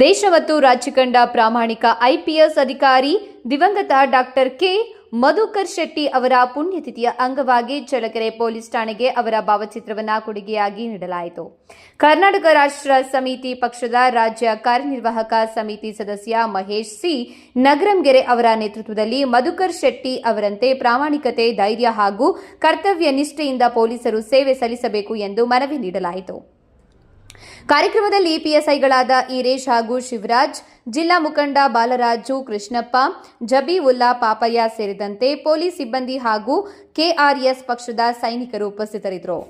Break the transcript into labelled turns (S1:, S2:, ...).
S1: ದೇಶ ಮತ್ತು ರಾಜ್ಯ ಕಂಡ ಪ್ರಾಮಾಣಿಕ ಐಪಿಎಸ್ ಅಧಿಕಾರಿ ದಿವಂಗತ ಡಾಕ್ಟರ್ ಕೆ ಮಧುಕರ್ ಶೆಟ್ಟಿ ಅವರ ಪುಣ್ಯತಿಥಿಯ ಅಂಗವಾಗಿ ಚಳ್ಳಕೆರೆ ಪೊಲೀಸ್ ಠಾಣೆಗೆ ಅವರ ಭಾವಚಿತ್ರವನ್ನು ಕೊಡುಗೆಯಾಗಿ ನೀಡಲಾಯಿತು. ಕರ್ನಾಟಕ ರಾಷ್ಟ್ರ ಸಮಿತಿ ಪಕ್ಷದ ರಾಜ್ಯ ಕಾರ್ಯನಿರ್ವಾಹಕ ಸಮಿತಿ ಸದಸ್ಯ ಮಹೇಶ್ ಸಿ ನಗರಂಗೆರೆ ಅವರ ನೇತೃತ್ವದಲ್ಲಿ ಮಧುಕರ್ ಶೆಟ್ಟಿ ಅವರಂತೆ ಪ್ರಾಮಾಣಿಕತೆ, ಧೈರ್ಯ ಹಾಗೂ ಕರ್ತವ್ಯ ನಿಷ್ಠೆಯಿಂದ ಪೊಲೀಸರು ಸೇವೆ ಸಲ್ಲಿಸಬೇಕು ಎಂದು ಮನವಿ ನೀಡಲಾಯಿತು. ಕಾರ್ಯಕ್ರಮದಲ್ಲಿ ಪಿಎಸ್ಐಗಳಾದ ಈರೇಶ್ ಹಾಗೂ ಶಿವರಾಜ್, ಜಿಲ್ಲಾ ಮುಖಂಡ ಬಾಲರಾಜು, ಕೃಷ್ಣಪ್ಪ, ಜಬೀವುಲ್ಲಾ, ಪಾಪಯ್ಯ ಸೇರಿದಂತೆ ಪೊಲೀಸ್ ಸಿಬ್ಬಂದಿ ಹಾಗೂ ಕೆಆರ್ಎಸ್ ಪಕ್ಷದ ಸೈನಿಕರು ಉಪಸ್ಥಿತರಿದ್ದರು.